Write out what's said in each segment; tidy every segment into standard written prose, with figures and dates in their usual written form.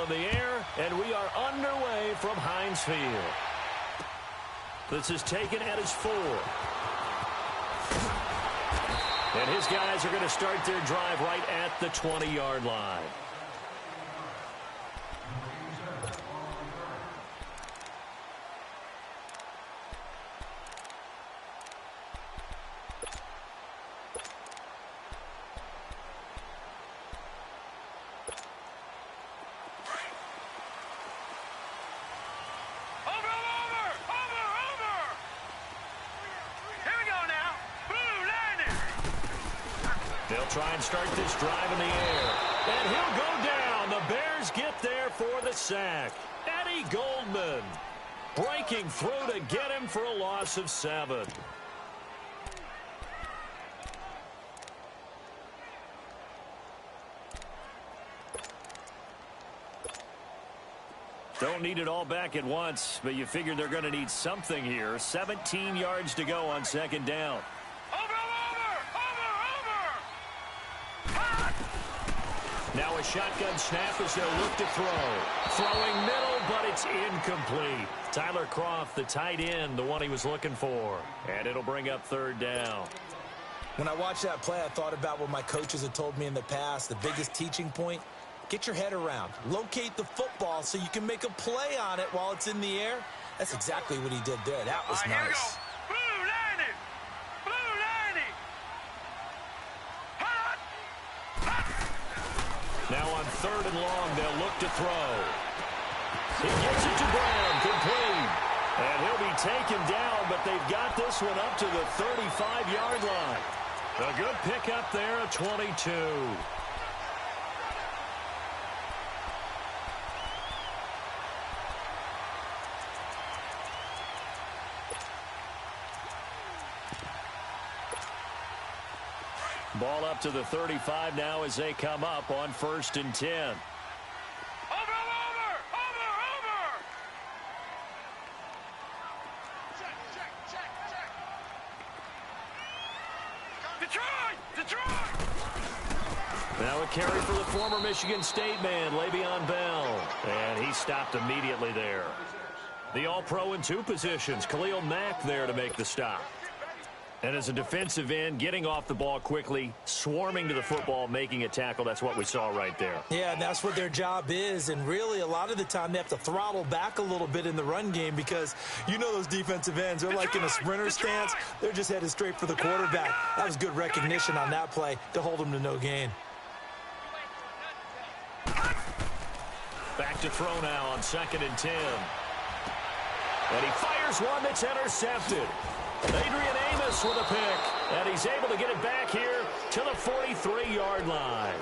in the air, and we are underway from Heinz Field. This is taken at his 4. And his guys are going to start their drive right at the 20-yard line. They'll try and start this drive in the air. And he'll go down. The Bears get there for the sack. Eddie Goldman breaking through to get him for a loss of 7. Don't need it all back at once, but you figure they're going to need something here. 17 yards to go on second down. Now a shotgun snap as they'll look to throw. Throwing middle, but it's incomplete. Tyler Kroft, the tight end, the one he was looking for. And it'll bring up third down. When I watched that play, I thought about what my coaches had told me in the past. The biggest teaching point, get your head around. Locate the football so you can make a play on it while it's in the air. That's exactly what he did there. That was nice. Now on third and long, they'll look to throw. He gets it to Brown, complete. And he'll be taken down, but they've got this one up to the 35-yard line. A good pickup there at 22. Ball up to the 35 now as they come up on 1st and 10. Over! Detroit! Now a carry for the former Michigan State man, Le'Veon Bell. And he stopped immediately there. The All-Pro in 2 positions. Khalil Mack there to make the stop. And as a defensive end, getting off the ball quickly, swarming to the football, making a tackle, that's what we saw right there. Yeah, and that's what their job is. And really, a lot of the time, they have to throttle back a little bit in the run game because you know those defensive ends, they're like in a sprinter stance. They're just headed straight for the quarterback. That was good recognition on that play to hold them to no gain. Back to throw now on 2nd and 10. And he fires one that's intercepted. Adrian Amos with a pick, and he's able to get it back here to the 43-yard line.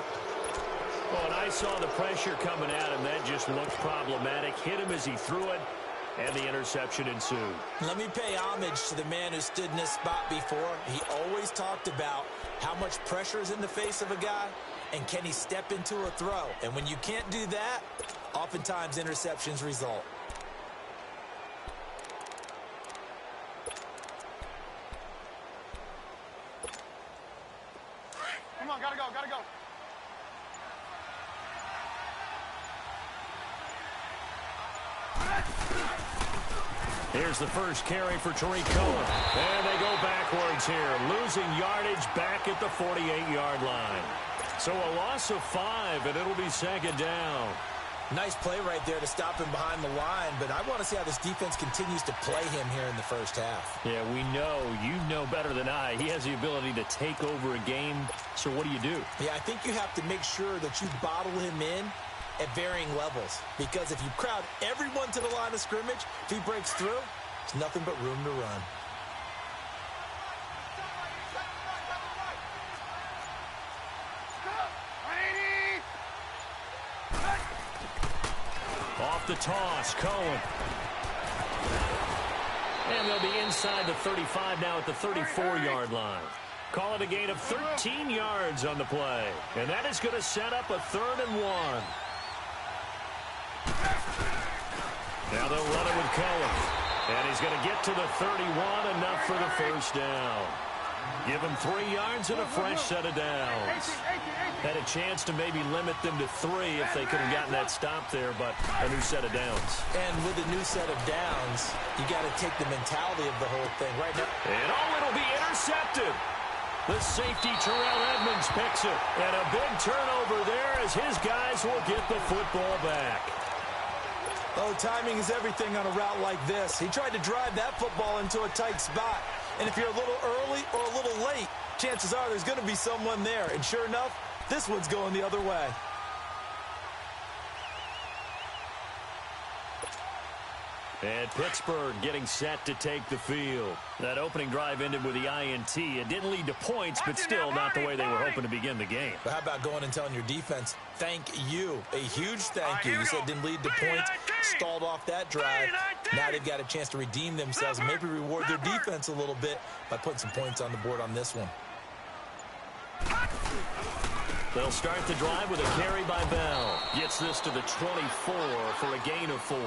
Oh, and I saw the pressure coming at him. That just looked problematic. Hit him as he threw it, and the interception ensued. Let me pay homage to the man who stood in this spot before. He always talked about how much pressure is in the face of a guy, and can he step into a throw. And when you can't do that, oftentimes interceptions result. Come on, gotta go. Here's the first carry for Tariq Cohen. And they go backwards here, losing yardage back at the 48-yard line. So a loss of 5, and it'll be 2nd down. Nice play right there to stop him behind the line, but I want to see how this defense continues to play him here in the first half. Yeah, we know. You know better than I. He has the ability to take over a game, so what do? Yeah, I think you have to make sure that you bottle him in at varying levels, because if you crowd everyone to the line of scrimmage, if he breaks through, there's nothing but room to run. Off the toss, Cohen. And they'll be inside the 35 now at the 34-yard line. Call it a gain of 13 yards on the play. And that is going to set up a 3rd and 1. Now they'll run it with Cohen. And he's going to get to the 31, enough for the first down. Give them 3 yards and a fresh set of downs. Had a chance to maybe limit them to 3 if they could have gotten that stop there, but a new set of downs. And with a new set of downs, you got to take the mentality of the whole thing right now. And it'll be intercepted. The safety, Terrell Edmonds, picks it. And a big turnover there as his guys will get the football back. Oh, timing is everything on a route like this. He tried to drive that football into a tight spot. And if you're a little early or a little late, chances are there's going to be someone there. And sure enough, this one's going the other way. And Pittsburgh getting set to take the field. That opening drive ended with the INT. It didn't lead to points, but still not the way they were hoping to begin the game. But how about going and telling your defense, thank you, a huge thank you. You said it didn't lead to points, stalled off that drive. Now they've got a chance to redeem themselves and maybe reward their defense a little bit by putting some points on the board on this one. They'll start the drive with a carry by Bell. Gets this to the 24 for a gain of 4.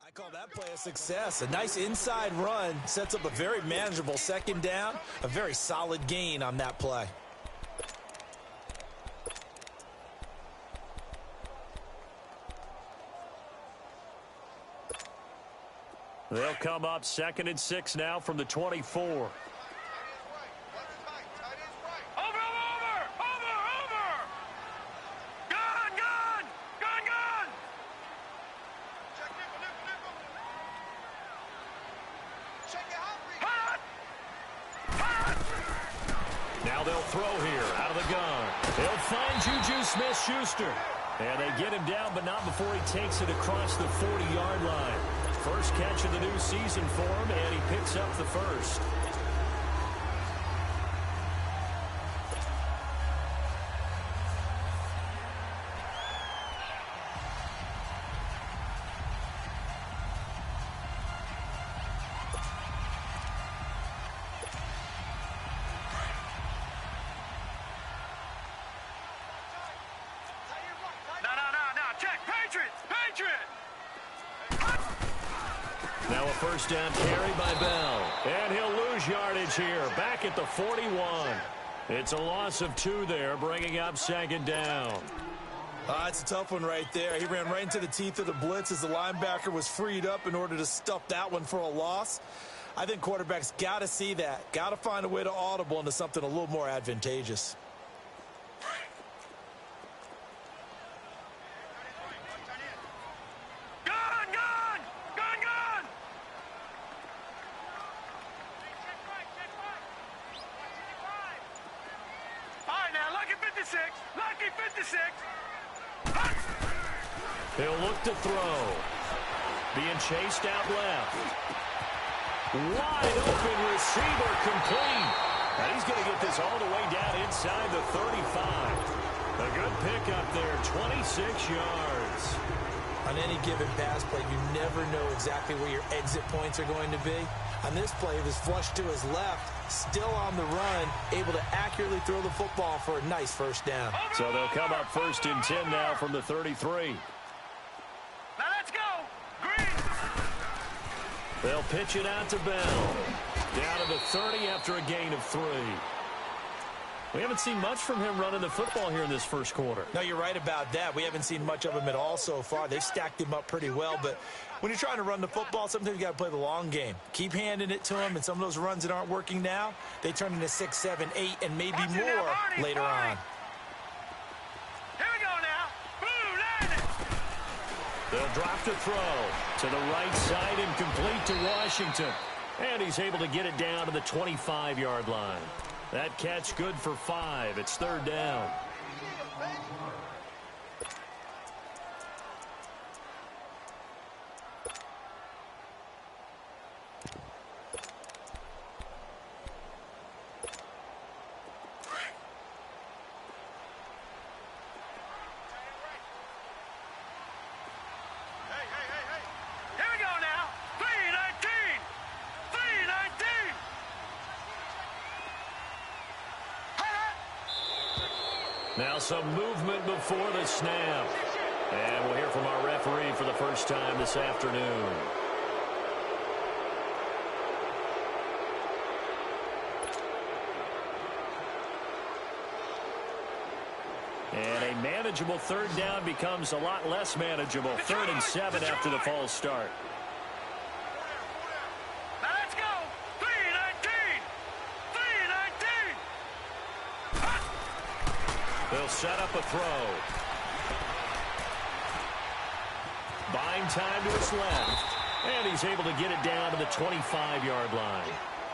I call that play a success. A nice inside run sets up a very manageable second down, a very solid gain on that play. They'll come up 2nd and 6 now from the 24. Now they'll throw here out of the gun. They'll find Juju Smith-Schuster. And they get him down, but not before he takes it across the 40-yard line. First catch of the new season for him, and he picks up the first. Now a first down carry by Bell. And he'll lose yardage here, back at the 41. It's a loss of 2 there, bringing up 2nd down. It's a tough one right there. He ran right into the teeth of the blitz as the linebacker was freed up in order to stuff that one for a loss. I think quarterbacks got to see that. Got to find a way to audible into something a little more advantageous. He'll look to throw. Being chased out left. Wide open receiver complete. And he's going to get this all the way down inside the 35. A good pickup there, 26 yards. On any given pass play, you never know exactly where your exit points are going to be. On this play, it was flushed to his left, still on the run, able to accurately throw the football for a nice first down. So they'll come up 1st and 10 now from the 33. Now let's go. Green. They'll pitch it out to Bell. Down to the 30 after a gain of 3. We haven't seen much from him running the football here in this first quarter. No, you're right about that. We haven't seen much of him at all so far. They've stacked him up pretty well, but when you're trying to run the football, sometimes you got to play the long game. Keep handing it to him, and some of those runs that aren't working now, they turn into 6, 7, 8, and maybe more later on. Here we go now. Blue, land it. They'll drop to throw to the right side and complete to Washington. And he's able to get it down to the 25-yard line. That catch good for 5. It's 3rd down. Now some movement before the snap. And we'll hear from our referee for the first time this afternoon. And a manageable third down becomes a lot less manageable. 3rd and 7 after the false start. Now let's go. 3-19. 3-19. They'll set up a throw. Buying time to his left. And he's able to get it down to the 25-yard line.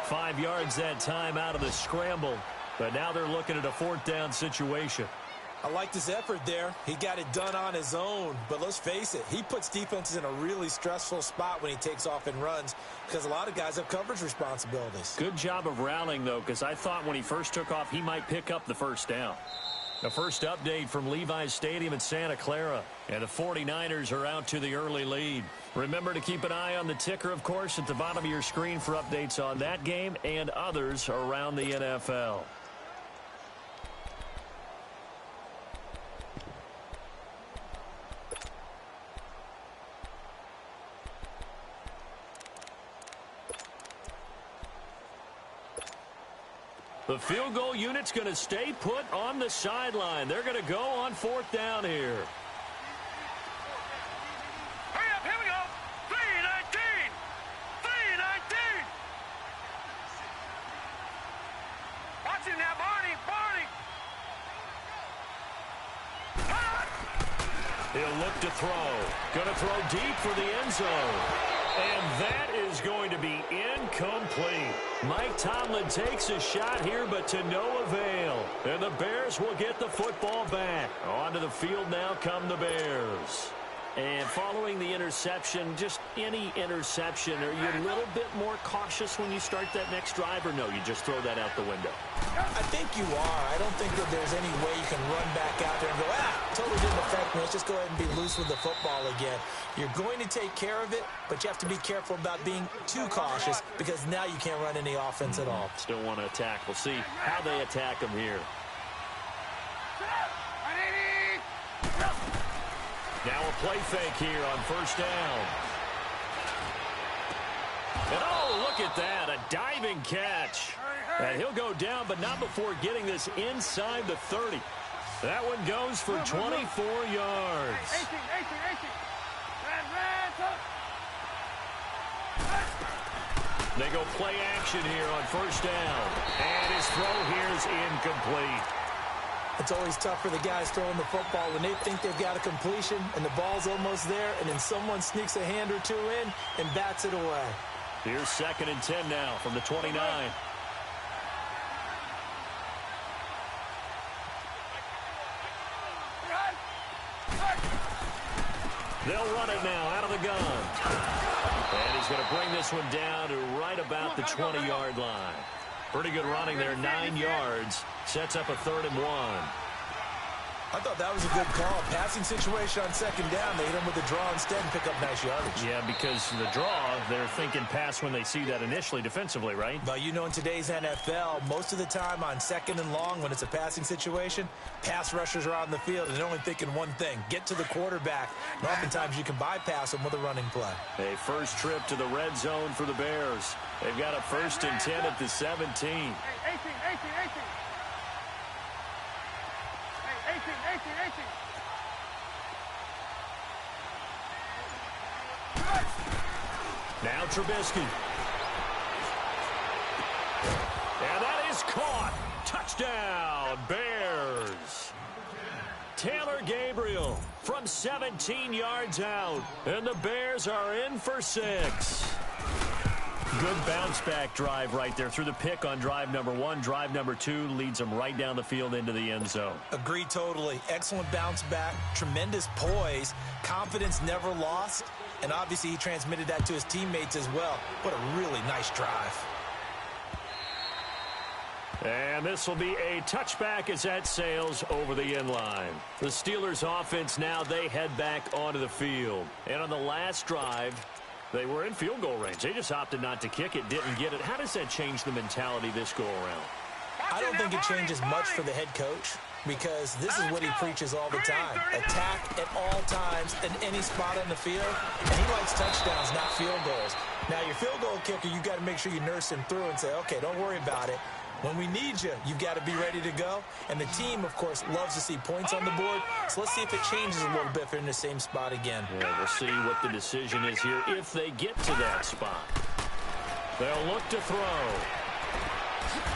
5 yards that time out of the scramble. But now they're looking at a 4th down situation. I liked his effort there. He got it done on his own. But let's face it, he puts defenses in a really stressful spot when he takes off and runs because a lot of guys have coverage responsibilities. Good job of rallying, though, because I thought when he first took off, he might pick up the first down. The first update from Levi's Stadium in Santa Clara. And the 49ers are out to the early lead. Remember to keep an eye on the ticker, of course, at the bottom of your screen for updates on that game and others around the NFL. The field goal unit's going to stay put on the sideline. They're going to go on 4th down here. Hurry up, here we go. 3-19. 3-19. Watch him now, Barney. He'll look to throw. Going to throw deep for the end zone. And that is going to be incomplete. Mike Tomlin takes a shot here, but to no avail. And the Bears will get the football back. Onto the field now come the Bears. And following the interception, just any interception, are you a little bit more cautious when you start that next drive, or no, you just throw that out the window? I think you are. I don't think that there's any way you can run back out there and go, totally didn't affect me. Let's just go ahead and be loose with the football again. You're going to take care of it, but you have to be careful about being too cautious because now you can't run any offense at all. Still want to attack. We'll see how they attack them here. Now a play fake here on 1st down. And oh, look at that, a diving catch. And he'll go down, but not before getting this inside the 30. That one goes for 24 yards. They go play action here on 1st down. And his throw here is incomplete. It's always tough for the guys throwing the football when they think they've got a completion and the ball's almost there, and then someone sneaks a hand or two in and bats it away. Here's 2nd and 10 now from the 29. They'll run it now out of the gun. And he's going to bring this one down to right about the 20-yard line. Pretty good running there, 9 yards. Sets up a 3rd and 1. I thought that was a good call. Passing situation on 2nd down. They hit him with the draw instead and pick up nice yardage. Yeah, because the draw, they're thinking pass when they see that initially defensively, right? But you know, in today's NFL, most of the time on 2nd and long, when it's a passing situation, pass rushers are out in the field, and they're only thinking one thing, get to the quarterback. And oftentimes you can bypass them with a running play. A first trip to the red zone for the Bears. They've got a 1st and 10 at the 17. Hey, 18. Now Trubisky. And that is caught. Touchdown, Bears. Taylor Gabriel from 17 yards out. And the Bears are in for 6. Good bounce-back drive right there through the pick on drive number 1. Drive number 2 leads them right down the field into the end zone. Agree totally. Excellent bounce back, tremendous poise, confidence never lost, and obviously he transmitted that to his teammates as well. What a really nice drive. And this will be a touchback as that sails over the end line. The Steelers offense now, they head back onto the field. And on the last drive, they were in field goal range. They just opted not to kick it, didn't get it. How does that change the mentality this go around? I don't think it changes much for the head coach. because this is what he preaches all the time. Attack at all times in any spot on the field, and he likes touchdowns, not field goals. Now, your field goal kicker, you got to make sure you nurse him through and say, okay, don't worry about it. When we need you, you've got to be ready to go. And the team, of course, loves to see points on the board. So let's see if it changes a little bit if they're in the same spot again. Yeah, we'll see what the decision is here if they get to that spot. They'll look to throw.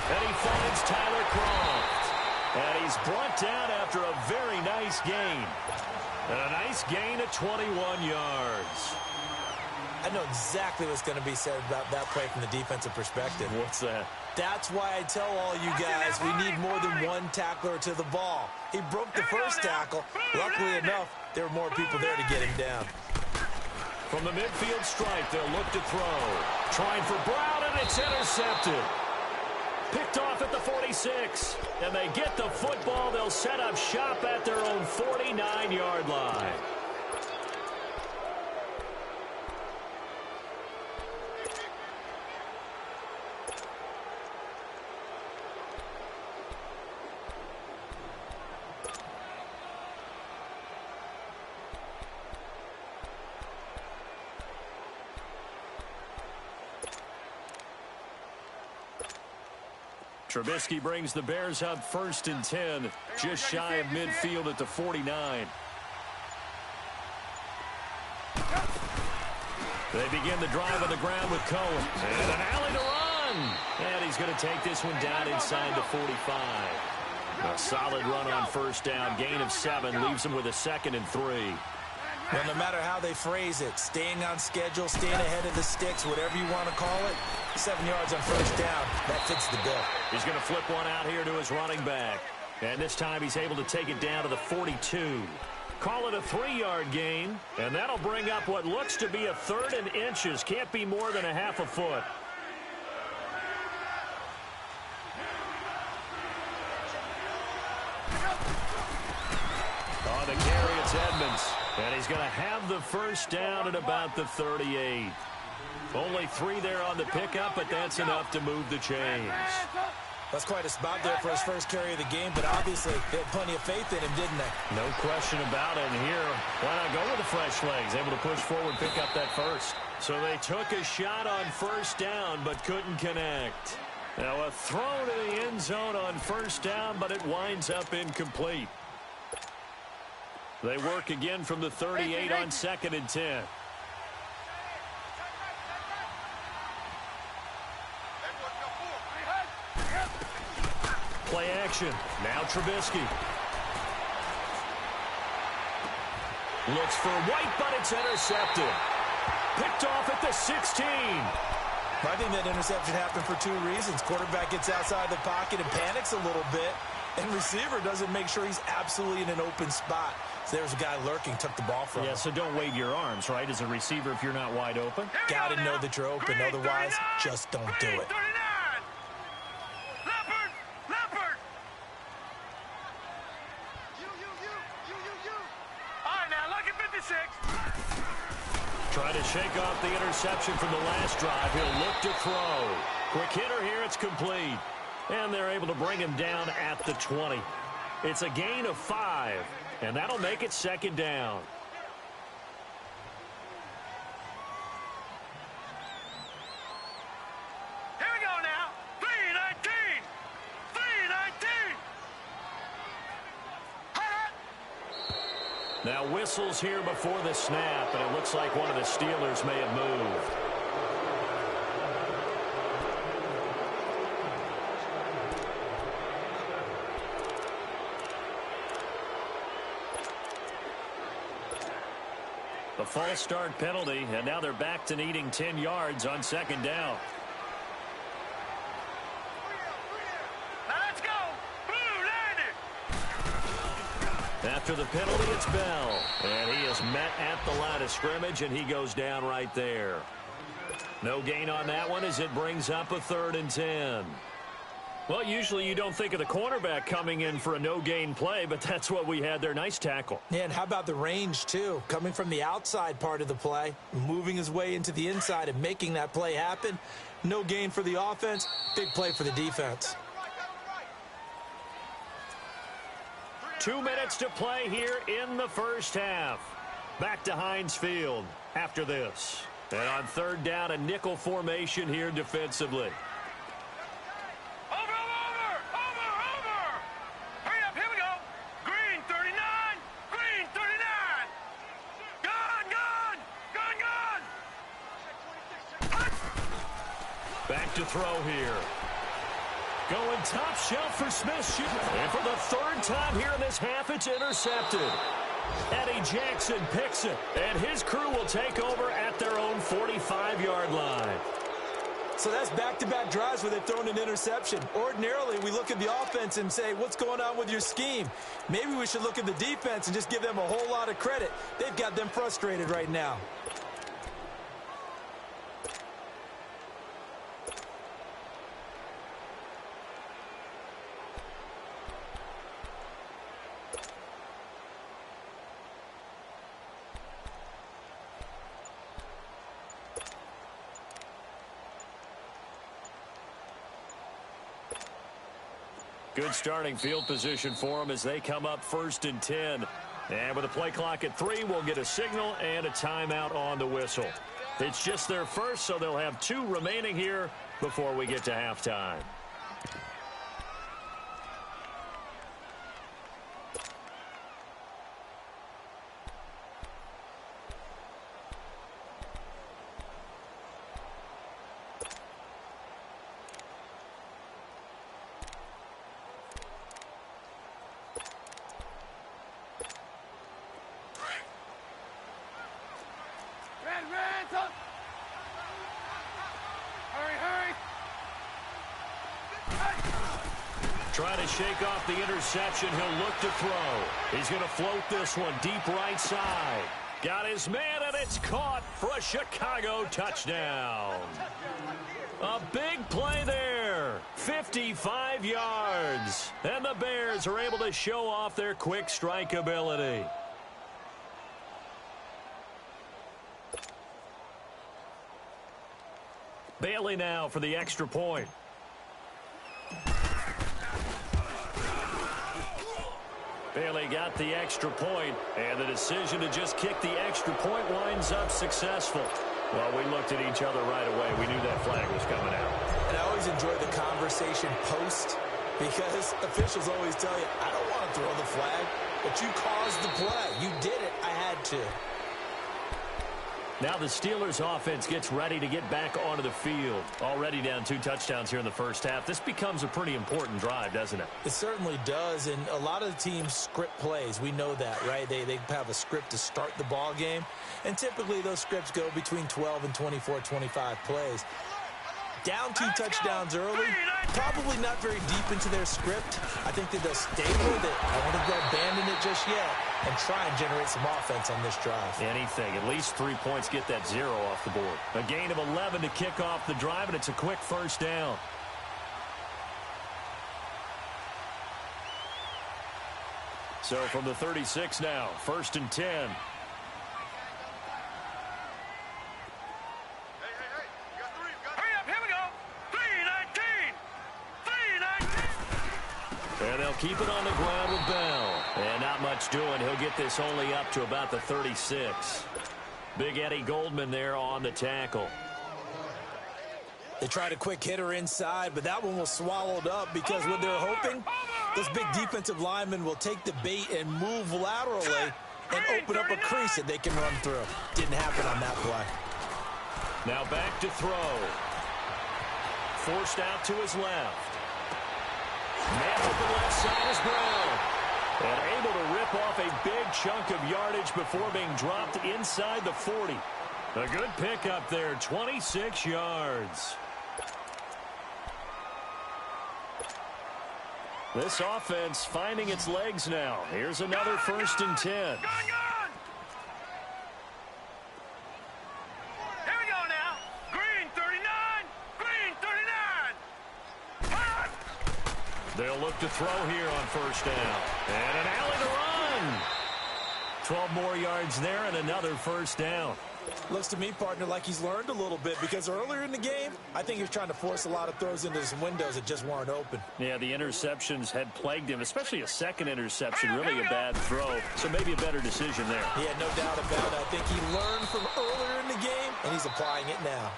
And he finds Tyler Croft. And he's brought down after a very nice gain. And a nice gain of 21 yards. I know exactly what's going to be said about that play from the defensive perspective. What's that? That's why I tell all you guys we need more than one tackler to the ball. He broke the first tackle. Luckily enough, there were more people there to get him down. From the midfield stripe, they'll look to throw. Trying for Brown, and it's intercepted. Picked off at the 46. And they get the football. They'll set up shop at their own 49-yard line. Trubisky brings the Bears up 1st and 10, just shy of midfield at the 49. They begin the drive on the ground with Cohen. And an alley to run. And he's going to take this one down inside the 45. A solid run on first down. Gain of 7 leaves him with a 2nd and 3. Well, no matter how they phrase it, staying on schedule, staying ahead of the sticks, whatever you want to call it, 7 yards on first down, that fits the bill. He's going to flip one out here to his running back. And this time he's able to take it down to the 42. Call it a 3-yard gain, and that'll bring up what looks to be a 3rd and inches. Can't be more than a half a foot. On the carry, it's Edmonds. And he's going to have the first down at about the 38. Only 3 there on the pickup, but that's enough to move the chains. That's quite a spot there for his first carry of the game, but obviously they had plenty of faith in him, didn't they? No question about it. And here, why not go with the fresh legs? Able to push forward, pick up that first. So they took a shot on first down, but couldn't connect. Now a throw to the end zone on first down, but it winds up incomplete. They work again from the 38 on 2nd and 10. Play action. Now Trubisky. Looks for White, but it's intercepted. Picked off at the 16. I think that interception happened for 2 reasons. Quarterback gets outside the pocket and panics a little bit, and receiver doesn't make sure he's absolutely in an open spot. So there's a guy lurking, took the ball from him. Yeah, so don't wave your arms, right, as a receiver if you're not wide open. Got to know that you're open. Otherwise, just don't do it. Trying to shake off the interception from the last drive. He'll look to throw. Quick hitter here. It's complete. And they're able to bring him down at the 20. It's a gain of 5, and that'll make it 2nd down. Here we go now. 3-19. 3-19. Now whistles here before the snap, and it looks like one of the Steelers may have moved. The false start penalty, and now they're back to needing 10 yards on 2nd down. Now let's go. Blue, landed. After the penalty, it's Bell. And he is met at the line of scrimmage, and he goes down right there. No gain on that one as it brings up a 3rd and 10. Well, usually you don't think of the cornerback coming in for a no-gain play, but that's what we had there. Nice tackle. Yeah, and how about the range, too? Coming from the outside part of the play, moving his way into the inside and making that play happen. No gain for the offense, big play for the defense. 2 minutes to play here in the first half. Back to Heinz Field after this. And on third down, a nickel formation here defensively. Over! Hurry up, here we go. Green 39, green 39. Gone. Back to throw here. Going top shelf for Smith. And for the third time here in this half, it's intercepted. Eddie Jackson picks it, and his crew will take over at their own 45-yard line. So that's back-to-back drives where they've thrown an interception. Ordinarily, we look at the offense and say, what's going on with your scheme? Maybe we should look at the defense and just give them a whole lot of credit. They've got them frustrated right now. Good starting field position for them as they come up 1st and 10. And with a play clock at 3, we'll get a signal and a timeout on the whistle. It's just their first, so they'll have 2 remaining here before we get to halftime. Trying to shake off the interception. He'll look to throw. He's going to float this one deep right side. Got his man, and it's caught for a Chicago touchdown. A big play there. 55 yards. And the Bears are able to show off their quick strike ability. Bailey now for the extra point. Bailey got the extra point, and the decision to just kick the extra point winds up successful. Well, we looked at each other right away. We knew that flag was coming out. And I always enjoy the conversation post because officials always tell you, I don't want to throw the flag, but you caused the play. You did it. I had to. Now the Steelers offense gets ready to get back onto the field. Already down 2 touchdowns here in the first half. This becomes a pretty important drive, doesn't it? It certainly does, and a lot of the teams script plays. We know that, right? They have a script to start the ball game, and typically those scripts go between 12 and 24, 25 plays. Down 2 touchdowns early, probably not very deep into their script. I think that they'll stay with it. I don't think they'll abandon it just yet and try and generate some offense on this drive. Anything. At least 3 points, get that 0 off the board. A gain of 11 to kick off the drive, and it's a quick first down. So from the 36 now, 1st and 10. And they'll keep it on the ground with Bell. And not much doing. He'll get this only up to about the 36. Big Eddie Goldman there on the tackle. They tried a quick hitter inside, but that one was swallowed up because what they're hoping, those big defensive linemen will take the bait and move laterally and open up a crease that they can run through. Didn't happen on that play. Now back to throw. Forced out to his left. Man open left side is Brown. And able to rip off a big chunk of yardage before being dropped inside the 40. A good pickup there, 26 yards. This offense finding its legs now. Here's another 1st and 10. They'll look to throw here on 1st down. And an alley to run. 12 more yards there and another 1st down. Looks to me, partner, like he's learned a little bit, because earlier in the game, I think he was trying to force a lot of throws into some windows that just weren't open. Yeah, the interceptions had plagued him, especially a second interception, really a bad throw. So maybe a better decision there. Yeah, no doubt about it. I think he learned from earlier in the game, and he's applying it now.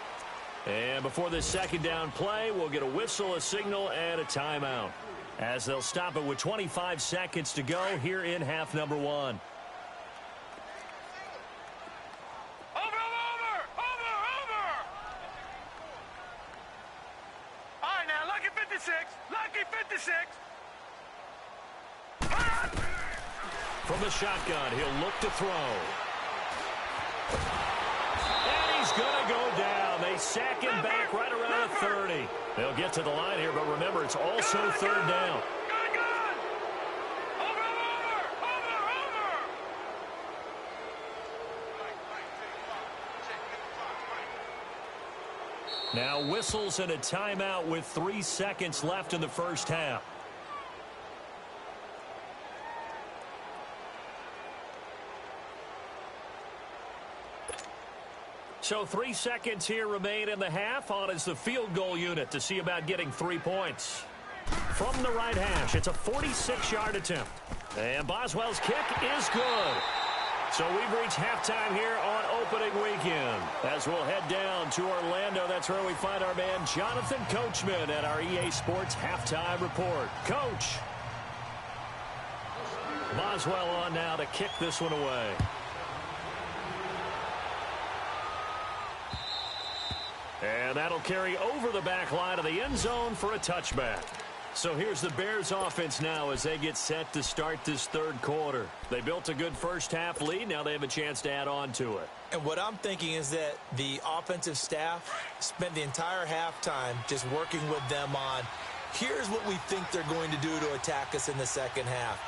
And before this second down play, we'll get a whistle, a signal, and a timeout, as they'll stop it with 25 seconds to go here in half number one. Lucky 56. From the shotgun, he'll look to throw. And he's going to go down. They sack him back right around the 30. They'll get to the line here, but remember, it's also third down. Now whistles and a timeout with 3 seconds left in the first half. So 3 seconds here remain in the half. On is the field goal unit to see about getting 3 points. From the right hash, it's a 46-yard attempt. And Boswell's kick is good. So we've reached halftime here on opening weekend. As we'll head down to Orlando, that's where we find our man Jonathan Coachman at our EA Sports Halftime Report. Coach. Boswell on now to kick this one away. And that'll carry over the back line of the end zone for a touchback. So here's the Bears offense now as they get set to start this third quarter. They built a good first half lead. Now they have a chance to add on to it. And what I'm thinking is that the offensive staff spent the entire halftime just working with them on, here's what we think they're going to do to attack us in the second half.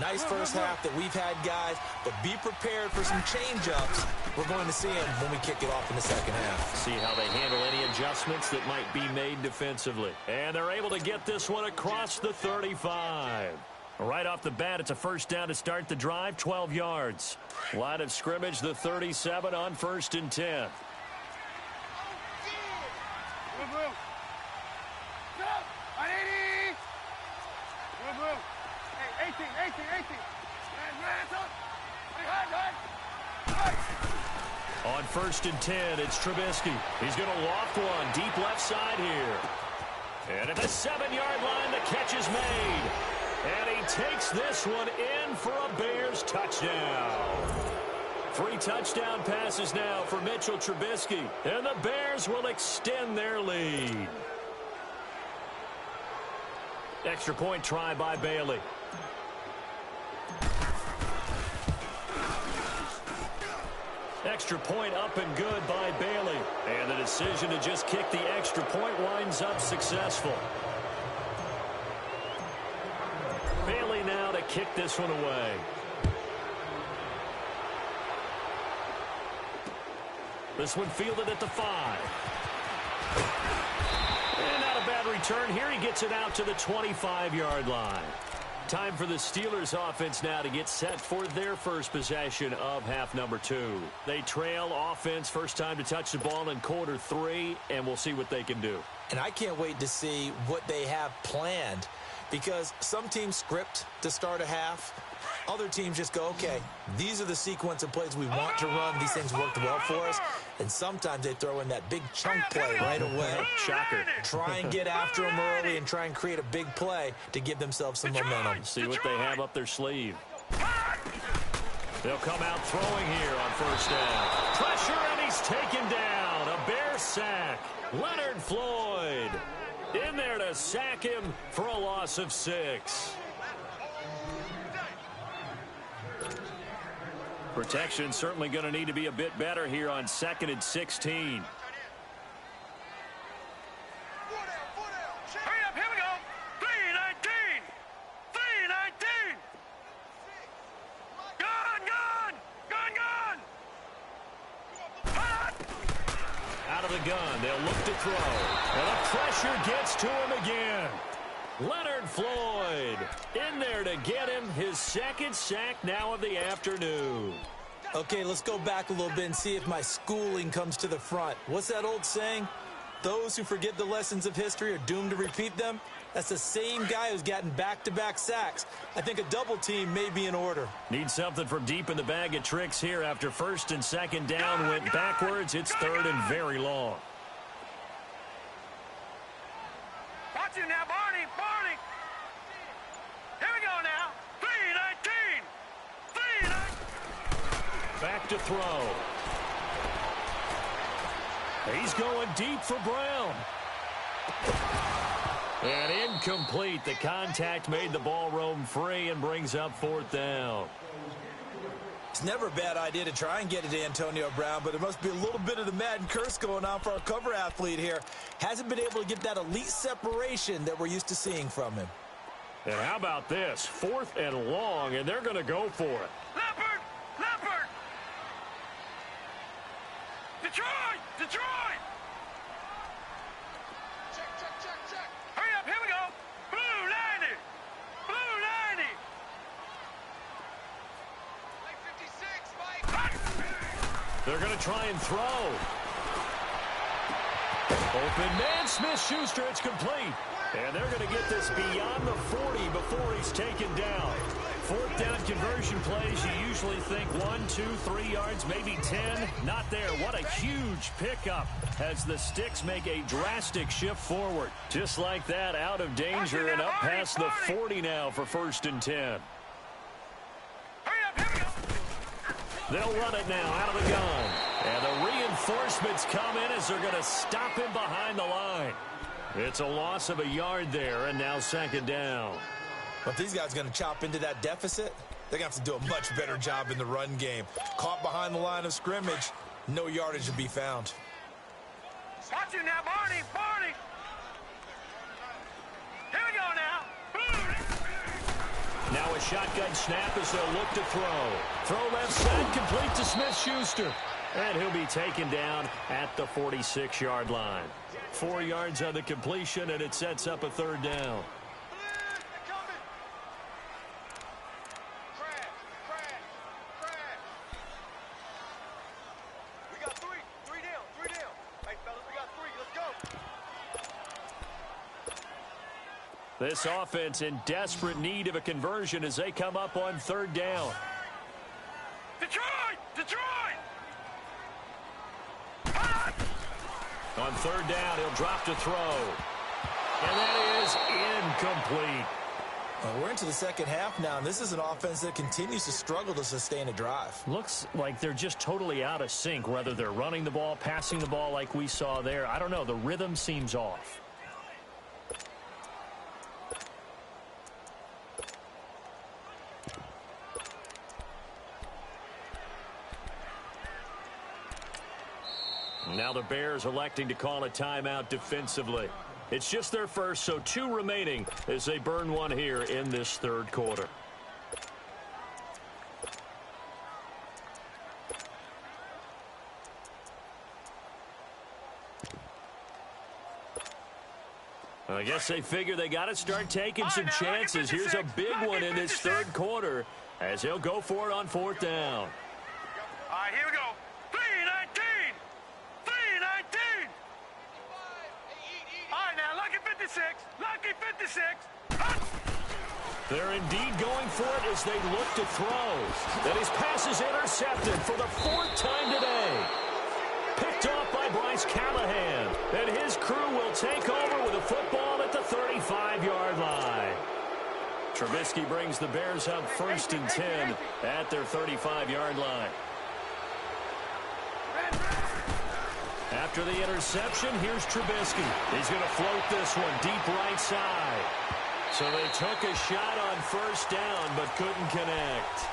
Nice first half that we've had, guys, but be prepared for some change-ups. We're going to see them when we kick it off in the second half. See how they handle any adjustments that might be made defensively. And they're able to get this one across the 35. Right off the bat, it's a first down to start the drive, 12 yards. Line of scrimmage, the 37 on 1st and 10. On 1st and 10, it's Trubisky. He's going to loft one deep left side here. And at the 7-yard line, the catch is made. And he takes this one in for a Bears touchdown. 3 touchdown passes now for Mitchell Trubisky. And the Bears will extend their lead. Extra point try by Bailey. Extra point up and good by Bailey. And the decision to just kick the extra point winds up successful. Bailey now to kick this one away. This one fielded at the 5. And not a bad return here. He gets it out to the 25-yard line. Time for the Steelers offense now to get set for their first possession of half number 2. They trail offense, first time to touch the ball in quarter 3, and we'll see what they can do. And I can't wait to see what they have planned, because some teams script to start a half. Other teams just go, okay, these are the sequence of plays we want to run. These things worked well for us. And sometimes they throw in that big chunk play right away. Shocker. Try and get after them early and try and create a big play to give themselves some momentum. See what they have up their sleeve. They'll come out throwing here on first down. Pressure, and he's taken down. A Bear sack. Leonard Floyd in there to sack him for a loss of 6. Protection certainly going to need to be a bit better here on 2nd and 16. Hurry up, here we go. 319. 319. Gun. Out of the gun, they'll look to throw. And the pressure gets to him again. Leonard Floyd in there to get him his 2nd sack now of the afternoon. Okay, let's go back a little bit and see if my schooling comes to the front. What's that old saying? Those who forget the lessons of history are doomed to repeat them. That's the same guy who's gotten back-to-back sacks. I think a double team may be in order. Need something from deep in the bag of tricks here after first and second down went backwards. It's third and very long. Watch it now, Barney. Barney. Here we go now. 3-19. 3-19. Back to throw. He's going deep for Brown. And incomplete. The contact made the ball roam free and brings up fourth down. It's never a bad idea to try and get it to Antonio Brown, but there must be a little bit of the Madden curse going on for our cover athlete here. Hasn't been able to get that elite separation that we're used to seeing from him. And how about this? Fourth and long, and they're going to go for it. Leopard. Leopard. Detroit. Detroit. Check. Hurry up. Here we go. Blue 90. Blue 90. They're going to try and throw. Open man, Smith-Schuster, it's complete. And they're going to get this beyond the 40 before he's taken down. Fourth down conversion plays, you usually think 1, 2, 3 yards, maybe 10. Not there. What a huge pickup as the Sticks make a drastic shift forward. Just like that, out of danger and up past the 40 now for first and 10. They'll run it now out of the gun. And the reinforcements come in as they're going to stop him behind the line. It's a loss of a yard there, and now second down. Well, if these guys are going to chop into that deficit, they're going to have to do a much better job in the run game. Caught behind the line of scrimmage, no yardage to be found. Watch it now, Barney. Barney. Here we go now. Now a shotgun snap as they'll look to throw. Throw left side, complete to Smith-Schuster. And he'll be taken down at the 46-yard line. 4 yards on the completion, and it sets up a third down. We got three. Three down. Hey, fellas, we got 3. Let's go. This offense in desperate need of a conversion as they come up on third down. Detroit! On third down, he'll drop to throw. And that is incomplete. We're into the second half now, and this is an offense that continues to struggle to sustain a drive. Looks like they're just totally out of sync, whether they're running the ball, passing the ball like we saw there. I don't know. The rhythm seems off. Now the Bears electing to call a timeout defensively. It's just their first, so 2 remaining as they burn one here in this third quarter. I guess they figure they got to start taking some chances. Here's a big one in this third quarter as they'll go for it on fourth down. All right, here we go. 3-19. 3-19. All right, now, lucky 56. Lucky 56. They're indeed going for it as they look to throw. And his pass is intercepted for the 4th time today. Picked off by Bryce Callahan. And his crew will take over with a football at the 35-yard line. Trubisky brings the Bears up first and 10 at their 35-yard line. After the interception, here's Trubisky. He's going to float this one deep right side. So they took a shot on first down, but couldn't connect.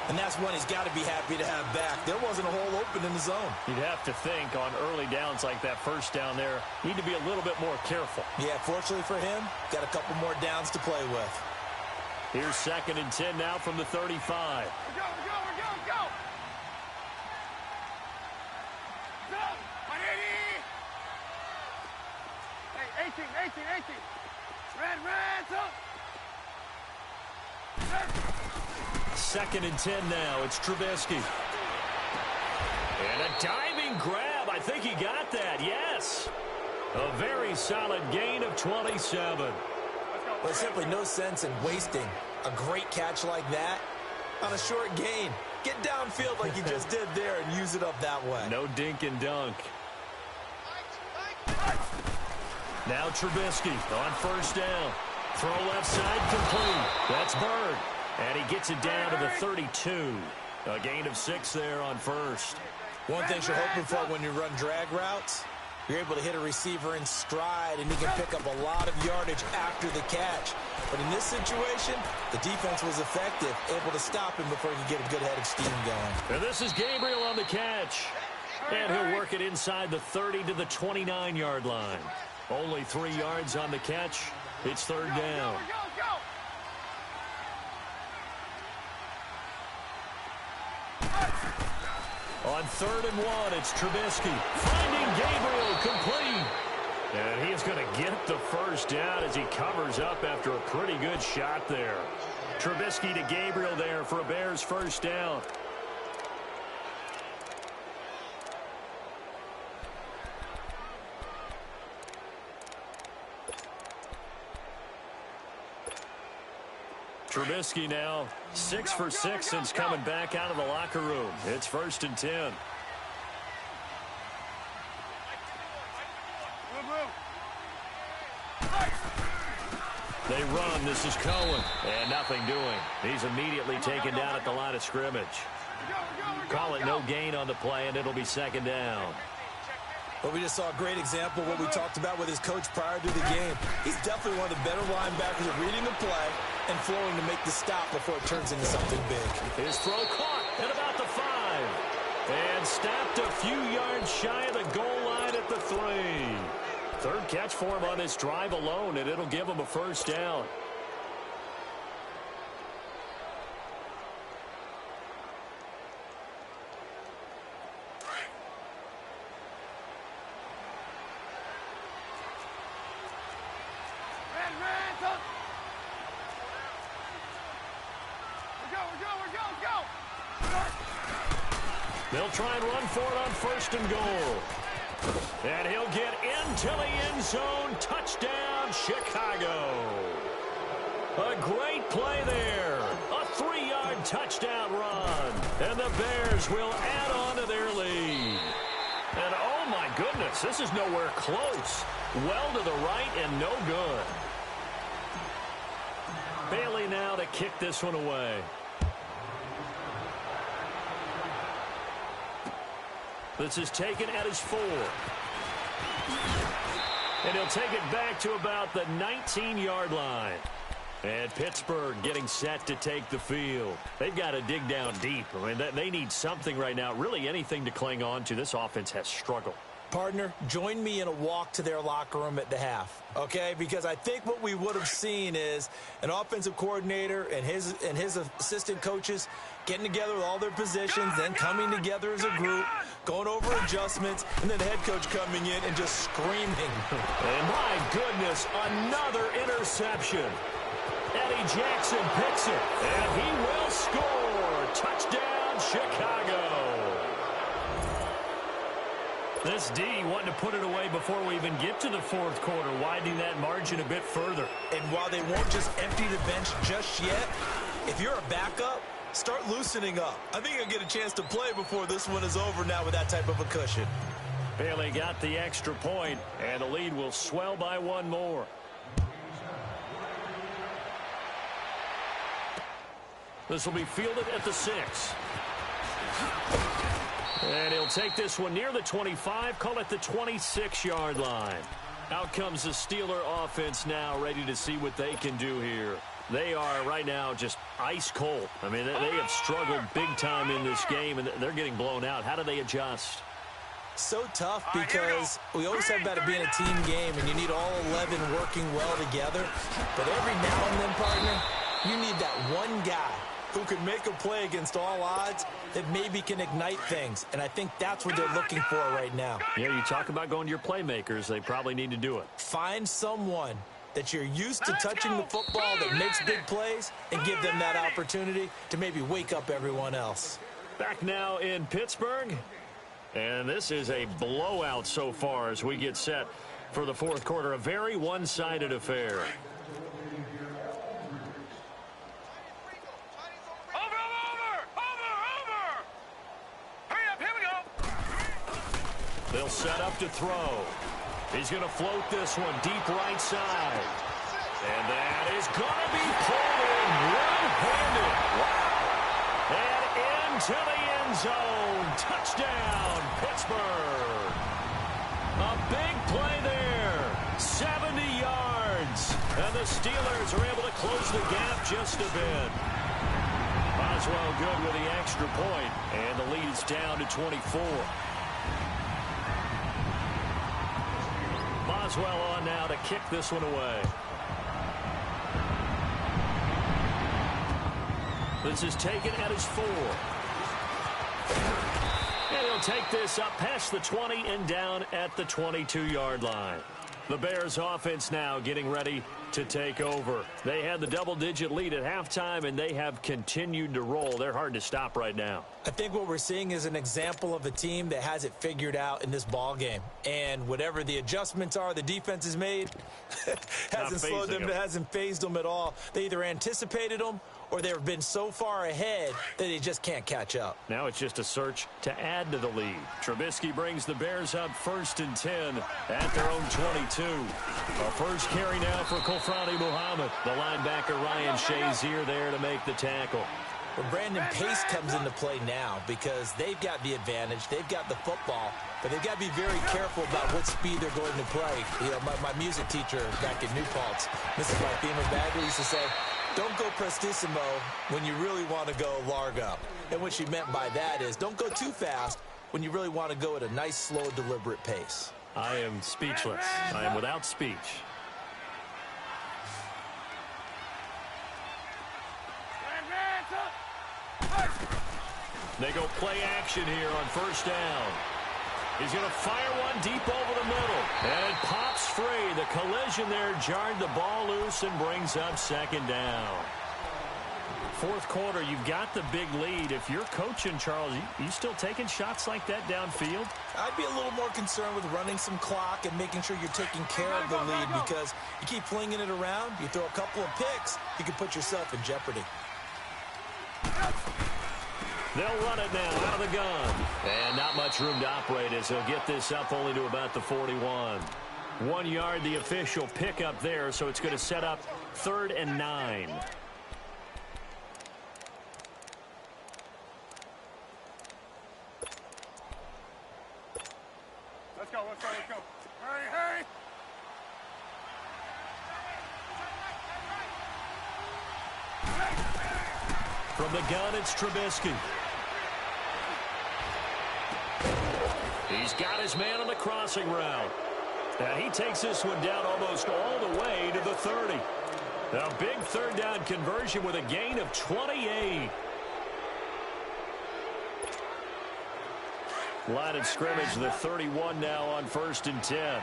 And that's one he's got to be happy to have back. There wasn't a hole open in the zone. You'd have to think on early downs like that first down there, need to be a little bit more careful. Yeah, fortunately for him, got a couple more downs to play with. Here's second and 10 now from the 35. Go. Hey, 18. Red, up. Second and 10 now. It's Trubisky. And a diving grab. I think he got that, yes. A very solid gain of 27. There's simply no sense in wasting a great catch like that on a short gain. Get downfield like you just did there and use it up that way. No dink and dunk. Now Trubisky on first down. Throw left side complete. That's Bird. And he gets it down to the 32. A gain of 6 there on first. One thing you're hoping for when you run drag routes, you're able to hit a receiver in stride, and he can pick up a lot of yardage after the catch. But in this situation, the defense was effective, able to stop him before he could get a good head of steam going. And this is Gabriel on the catch. And he'll work it inside the 30 to the 29-yard line. Only 3 yards on the catch. It's third down. On 3rd and 1, it's Trubisky. Finding Gabriel complete. And he is going to get the first down as he covers up after a pretty good shot there. Trubisky to Gabriel there for a Bears first down. Trubisky now 6 for 6 since coming back out of the locker room. It's 1st and 10. They run. This is Cohen. And nothing doing. He's immediately taken down at the line of scrimmage. Call it no gain on the play, and it'll be 2nd down. But we just saw a great example of what we talked about with his coach prior to the game. He's definitely one of the better linebackers at reading the play and flowing to make the stop before it turns into something big. His throw caught at about the 5. And stopped a few yards shy of the goal line at the 3. 3rd catch for him on this drive alone, and it'll give him a first down. They'll try and run for it on 1st and goal. And he'll get into the end zone. Touchdown, Chicago. A great play there. A 3-yard touchdown run. And the Bears will add on to their lead. And oh my goodness, this is nowhere close. Well to the right and no good. Bailey now to kick this one away. This is taken at his 4. And he'll take it back to about the 19-yard line. And Pittsburgh getting set to take the field. They've got to dig down deep. I mean, they need something right now, really anything to cling on to. This offense has struggled. Partner, join me in a walk to their locker room at the half, okay? Because I think what we would have seen is an offensive coordinator and his assistant coaches getting together with all their positions, then coming together as a group, going over adjustments, and then the head coach coming in and just screaming. And my goodness, another interception. Eddie Jackson picks it, and he will score. Touchdown, Chicago. This D wanting to put it away before we even get to the 4th quarter, widening that margin a bit further. And while they won't just empty the bench just yet, if you're a backup, start loosening up. I think you'll get a chance to play before this one is over now with that type of a cushion. Bailey got the extra point, and the lead will swell by 1 more. This will be fielded at the 6. And he'll take this one near the 25, call it the 26-yard line. Out comes the Steeler offense now, ready to see what they can do here. They are right now just ice cold. I mean, they have struggled big time in this game, and they're getting blown out. How do they adjust? So tough because we always have about it being a team game, and you need all 11 working well together. But every now and then, partner, you need that one guy who can make a play against all odds that maybe can ignite things. And I think that's what they're looking for right now. Yeah, you talk about going to your playmakers. They probably need to do it. Find someone that you're used to touching the football that makes big plays and give them that opportunity to maybe wake up everyone else. Back now in Pittsburgh. And this is a blowout so far as we get set for the fourth quarter. A very one-sided affair. They'll set up to throw. He's going to float this one deep right side. And that is going to be pulled in one-handed. Wow. And into the end zone. Touchdown, Pittsburgh. A big play there. 70 yards. And the Steelers are able to close the gap just a bit. Boswell good with the extra point. And the lead is down to 24. Boswell on now to kick this one away. This is taken at his 4. And he'll take this up past the 20 and down at the 22-yard line. The Bears offense now getting ready to take over. They had the double-digit lead at halftime, and they have continued to roll. They're hard to stop right now. I think what we're seeing is an example of a team that has it figured out in this ball game. And whatever the adjustments are the defense has made hasn't slowed them, hasn't phased them at all. They either anticipated them or they've been so far ahead that they just can't catch up. Now it's just a search to add to the lead. Trubisky brings the Bears up 1st and 10 at their own 22. A first carry now for Kofrani Muhammad. The linebacker Ryan Shazier there to make the tackle. Well, Brandon, pace comes into play now because they've got the advantage. They've got the football, but they've got to be very careful about what speed they're going to play. You know, my music teacher back in New Paltz, Mrs. Marthema Bagley, used to say, don't go prestissimo when you really want to go largo. And what she meant by that is don't go too fast when you really want to go at a nice, slow, deliberate pace. I am speechless. I am without speech. They go play action here on first down. He's going to fire one deep over the middle. And it pops free. The collision there jarred the ball loose and brings up 2nd down. Fourth quarter, you've got the big lead. If you're coaching, Charles, you still taking shots like that downfield? I'd be a little more concerned with running some clock and making sure you're taking care of the lead because you keep flinging it around, you throw a couple of picks, you can put yourself in jeopardy. They'll run it now out of the gun. And not much room to operate as he'll get this up only to about the 41. 1 yard, the official pickup there, so it's going to set up 3rd and 9. Let's go. Hurry. From the gun, it's Trubisky. He's got his man on the crossing route. And he takes this one down almost all the way to the 30. A big 3rd down conversion with a gain of 28. Line of scrimmage, the 31 now on 1st and 10.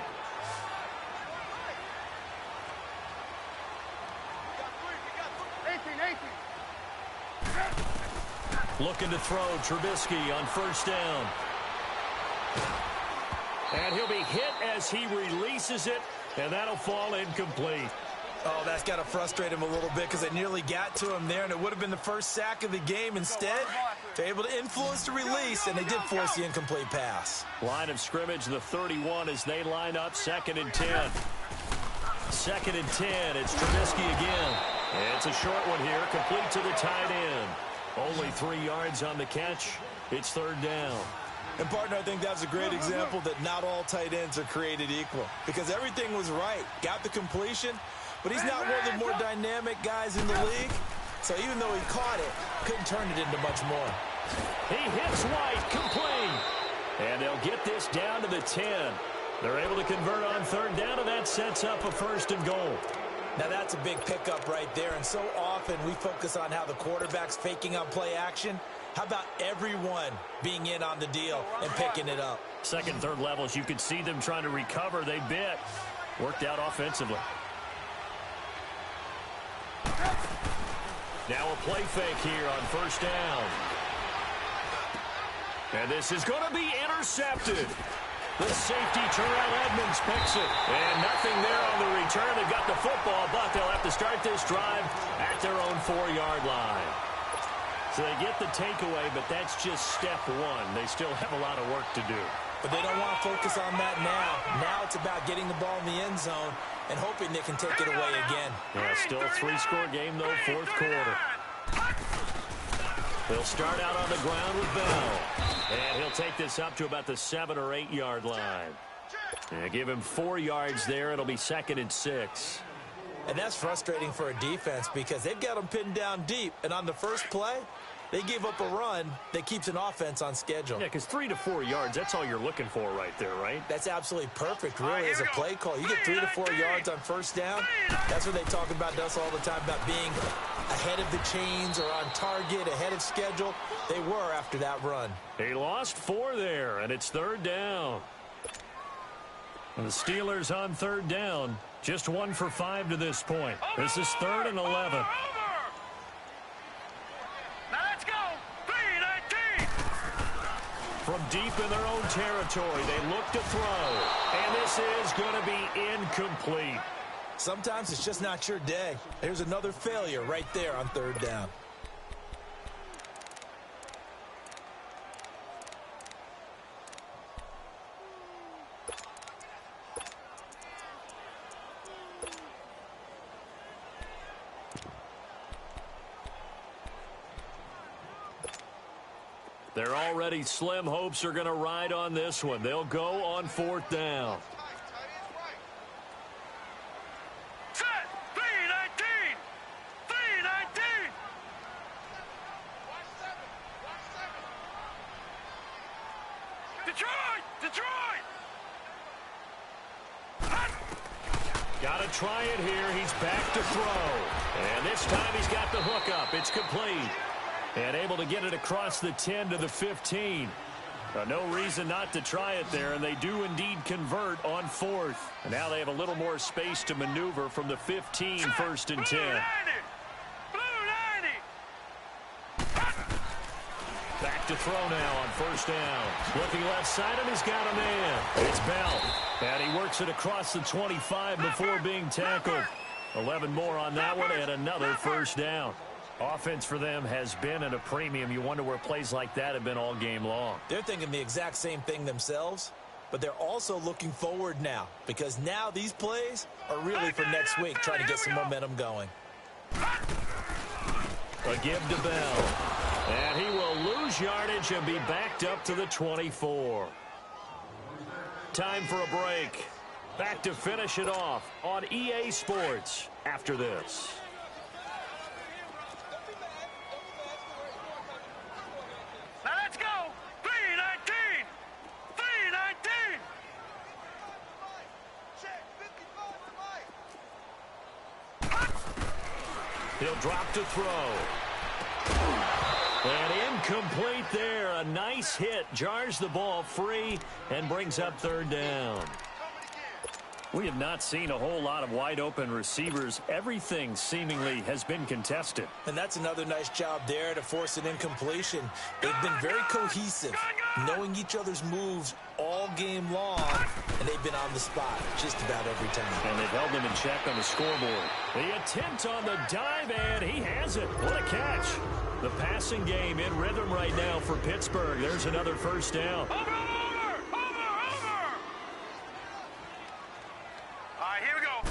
Looking to throw, Trubisky on 1st down. And he'll be hit as he releases it, and that'll fall incomplete. Oh, that's got to frustrate him a little bit because they nearly got to him there, and it would have been the first sack of the game. Instead, they're able to influence the release, and they did force the incomplete pass. Line of scrimmage, the 31 as they line up 2nd and 10. 2nd and 10, it's Trubisky again. It's a short one here, complete to the tight end. Only 3 yards on the catch. It's 3rd down. And, partner, I think that's a great example that not all tight ends are created equal because everything was right. Got the completion, but he's not one of the more dynamic guys in the league. So even though he caught it, couldn't turn it into much more. He hits White, complete. And they'll get this down to the 10. They're able to convert on 3rd down, and that sets up a 1st and goal. Now, that's a big pickup right there, and so often we focus on how the quarterback's faking on play action. How about everyone being in on the deal and picking it up? 2nd and 3rd levels, you could see them trying to recover. They bit. Worked out offensively. Now a play fake here on 1st down. And this is going to be intercepted. The safety, Terrell Edmonds, picks it. And nothing there on the return. They've got the football, but they'll have to start this drive at their own 4-yard line. So they get the takeaway, but that's just step one. They still have a lot of work to do. But they don't want to focus on that now. Now it's about getting the ball in the end zone and hoping they can take it away again. Yeah, still a 3-score game, though, fourth quarter. They'll start out on the ground with Bell. And he'll take this up to about the 7- or 8-yard line. And give him 4 yards there. It'll be 2nd and 6. And that's frustrating for a defense because they've got them pinned down deep. And on the first play, they give up a run that keeps an offense on schedule. Yeah, because 3 to 4 yards, that's all you're looking for right there, right? That's absolutely perfect, really, as a play call. You get 3 to 4 yards on first down. That's what they talk about us all the time, about being ahead of the chains or on target, ahead of schedule. They were after that run. They lost 4 there, and it's 3rd down. And the Steelers on 3rd down, just 1 for 5 to this point. This is 3rd and 11. From deep in their own territory, they look to throw. And this is going to be incomplete. Sometimes it's just not your day. There's another failure right there on 3rd down. Their already slim hopes are going to ride on this one. They'll go on 4th down. Set! 3-19! 3-19! Detroit! Detroit! Got to try it here. He's back to throw. And this time he's got the hook up. It's complete. And able to get it across the 10 to the 15. No reason not to try it there, and they do indeed convert on 4th. And now they have a little more space to maneuver from the 15, 1st and 10. Blue 90! Back to throw now on 1st down. Looking left side, and he's got a man. It's Bell. And he works it across the 25 before being tackled. 11 more on that one, and another 1st down. Offense for them has been at a premium. You wonder where plays like that have been all game long. They're thinking the exact same thing themselves, but they're also looking forward now because now these plays are really for next week, trying to get some momentum going. A give to Bell. And he will lose yardage and be backed up to the 24. Time for a break. Back to finish it off on EA Sports after this. Now let's go! 3-19! 3-19! He'll drop to throw. And incomplete there. A nice hit. Jars the ball free and brings up 3rd down. We have not seen a whole lot of wide-open receivers. Everything seemingly has been contested. And that's another nice job there to force an incompletion. They've been very cohesive, knowing each other's moves all game long, and they've been on the spot just about every time. And they've held them in check on the scoreboard. The attempt on the dive, and he has it. What a catch. The passing game in rhythm right now for Pittsburgh. There's another 1st down. Over! Here we go.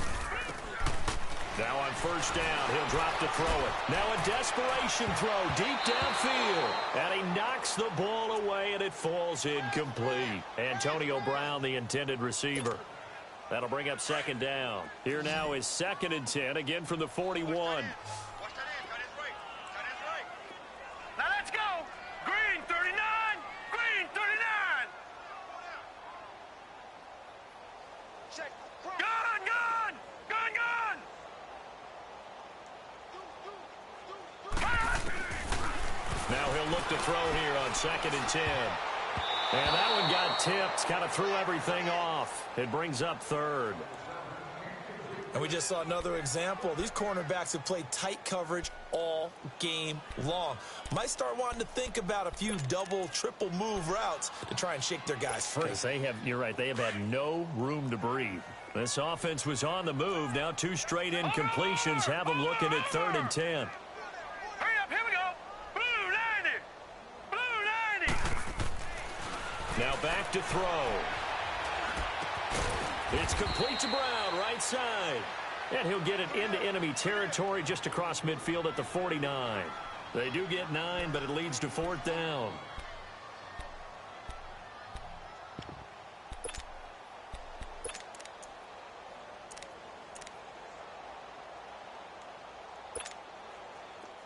Now on 1st down, he'll drop to throw it. Now a desperation throw deep downfield. And he knocks the ball away, and it falls incomplete. Antonio Brown, the intended receiver. That'll bring up 2nd down. Here now is 2nd and 10, again from the 41. Now let's go. Green 39. Green 39. Gun, gun. Gun, gun. Now he'll look to throw here on 2nd and 10. And that one got tipped. Kind of threw everything off. It brings up 3rd. And we just saw another example. These cornerbacks have played tight coverage all game long. Might start wanting to think about a few double, triple move routes to try and shake their guys free. You're right, they have had no room to breathe. This offense was on the move. Now 2 straight incompletions have them looking at 3rd and 10. Hurry up, here we go. Blue 90. Blue 90. Now back to throw. It's complete to Brown, right side. And he'll get it into enemy territory just across midfield at the 49. They do get 9, but it leads to 4th down.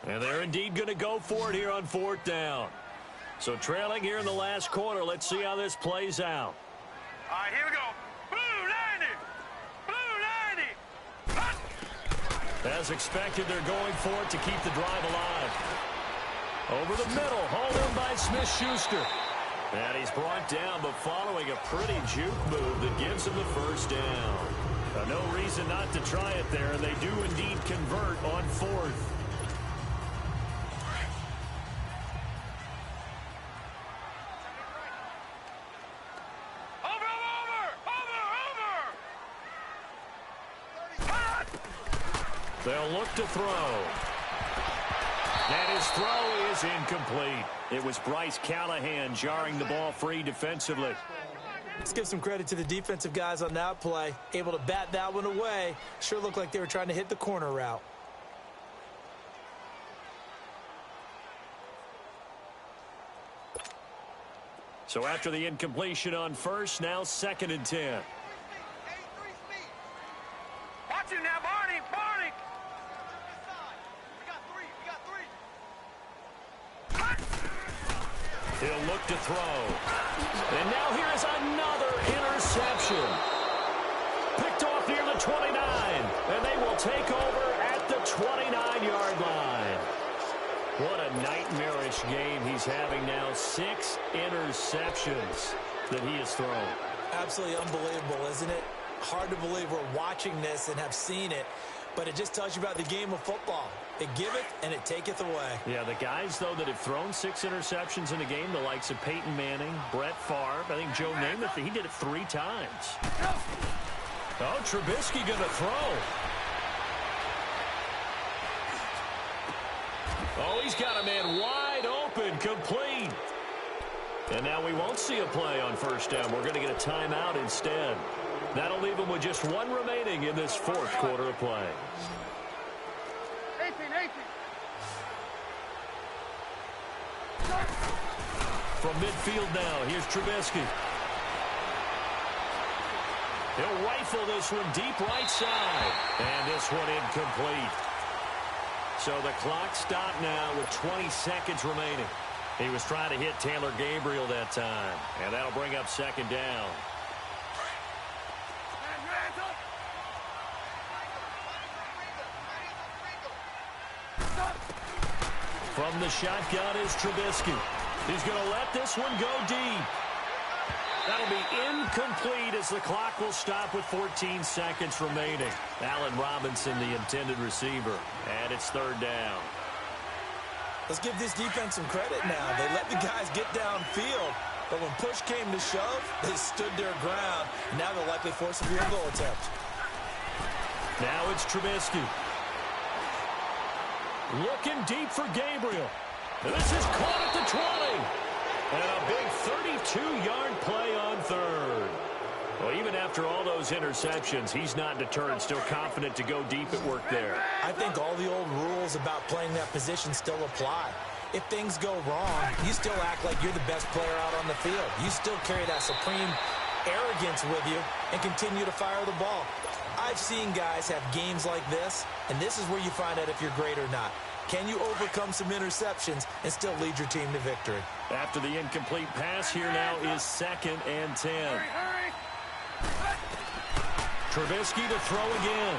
And they're indeed going to go for it here on 4th down. So trailing here in the last quarter. Let's see how this plays out. All right, here we go. Blue 90. Blue 90. Hut. As expected, they're going for it to keep the drive alive. Over the middle, hauled in by Smith-Schuster. And he's brought down, but following a pretty juke move that gives him the 1st down. No reason not to try it there, and they do indeed convert on 4th. They'll look to throw. And his throw is incomplete. It was Bryce Callahan jarring the ball free defensively. Let's give some credit to the defensive guys on that play. Able to bat that one away. Sure looked like they were trying to hit the corner route. So after the incompletion on 1st, now 2nd and 10. Watch him now, Barney. Barney. He'll look to throw. And now here is another interception. Picked off near the 29. And they will take over at the 29-yard line. What a nightmarish game he's having now. 6 interceptions that he has thrown. Absolutely unbelievable, isn't it? Hard to believe we're watching this and have seen it, but it just tells you about the game of football. It giveth and it taketh away. Yeah, the guys, though, that have thrown 6 interceptions in a game, the likes of Peyton Manning, Brett Favre, I think Joe Namath, he did it 3 times. Oh, Trubisky going to throw. Oh, he's got a man wide open, complete. And now we won't see a play on 1st down. We're going to get a timeout instead. That'll leave them with just 1 remaining in this 4th quarter of play. 18. From midfield now, here's Trubisky. He'll rifle this one deep right side. And this one incomplete. So the clock stopped now with 20 seconds remaining. He was trying to hit Taylor Gabriel that time. And that'll bring up 2nd down. From the shotgun is Trubisky. He's going to let this one go deep. That'll be incomplete as the clock will stop with 14 seconds remaining. Allen Robinson, the intended receiver. And it's 3rd down. Let's give this defense some credit now. They let the guys get downfield, but when push came to shove, they stood their ground. Now they'll likely force a field goal attempt. Now it's Trubisky. Looking deep for Gabriel. And this is caught at the 20. And a big 32-yard play on 3rd. Well, even after all those interceptions, he's not deterred, still confident to go deep at work there. I think all the old rules about playing that position still apply. If things go wrong, you still act like you're the best player out on the field. You still carry that supreme arrogance with you and continue to fire the ball. I've seen guys have games like this, and this is where you find out if you're great or not. Can you overcome some interceptions and still lead your team to victory? After the incomplete pass, here now is 2nd and 10. Hurry. Trubisky to throw again.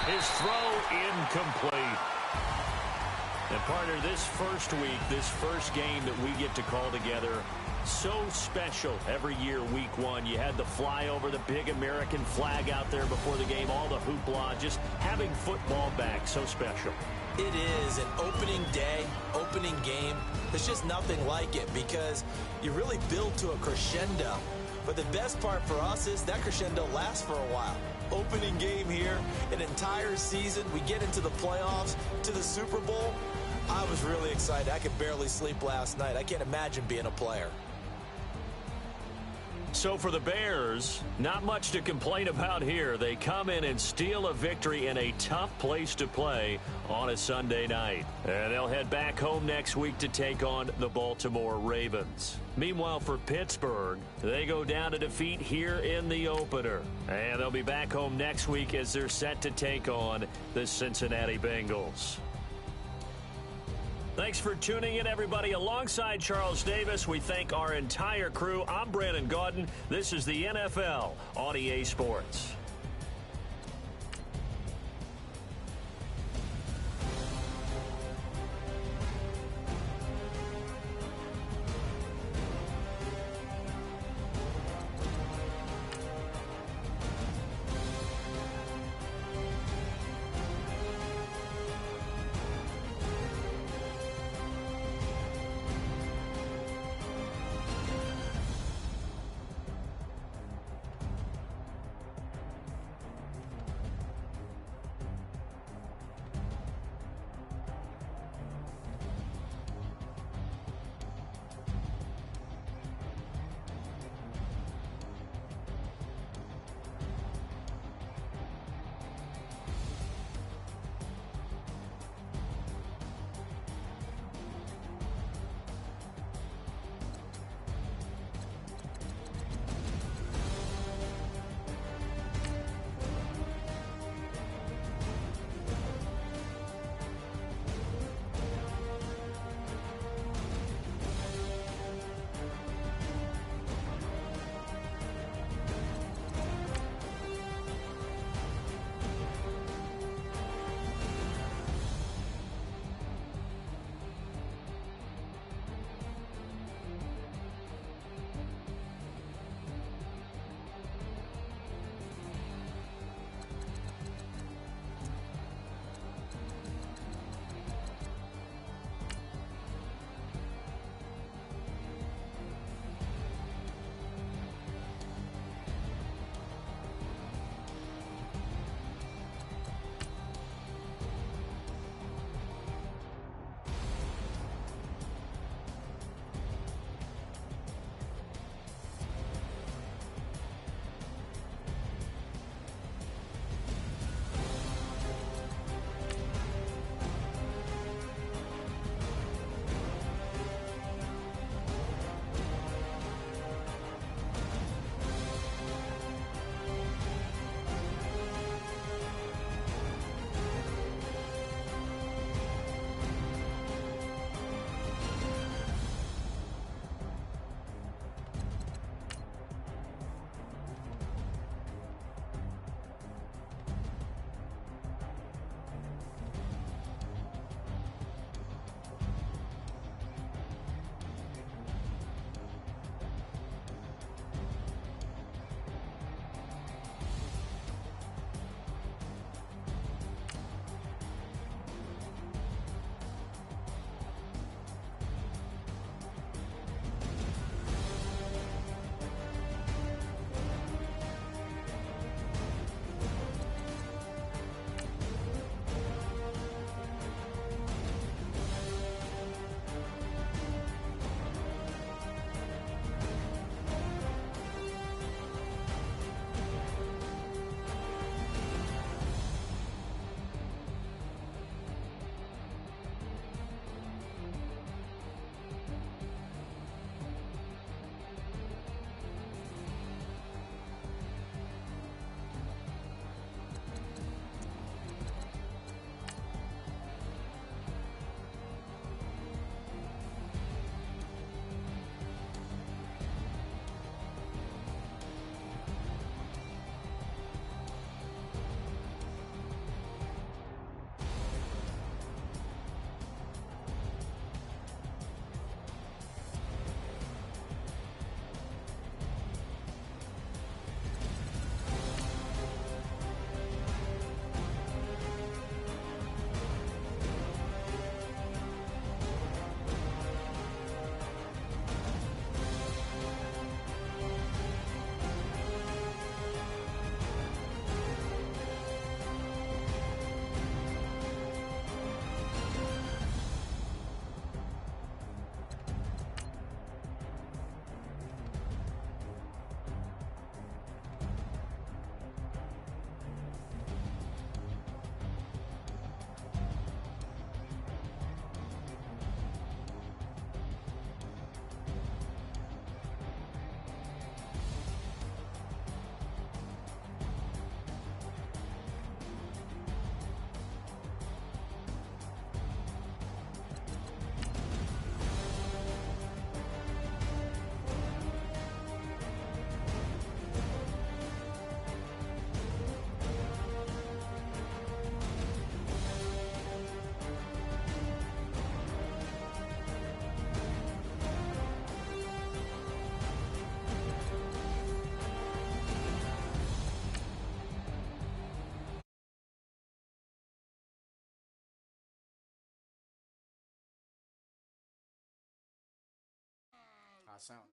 His throw incomplete. And partner, this first week, this first game that we get to call together, So special every year, week one. You had the flyover, the big American flag out there before the game, all the hoopla, just having football back, so special. It is an opening day, opening game. There's just nothing like it because you really build to a crescendo. But the best part for us is that crescendo lasts for a while. Opening game here, an entire season. We get into the playoffs, to the Super Bowl. I was really excited. I could barely sleep last night. I can't imagine being a player. So for the Bears, not much to complain about here. They come in and steal a victory in a tough place to play on a Sunday night. And they'll head back home next week to take on the Baltimore Ravens. Meanwhile, for Pittsburgh, they go down to defeat here in the opener. And they'll be back home next week as they're set to take on the Cincinnati Bengals. Thanks for tuning in, everybody. Alongside Charles Davis, we thank our entire crew. I'm Brandon Gaudin. This is the NFL on EA Sports. sound.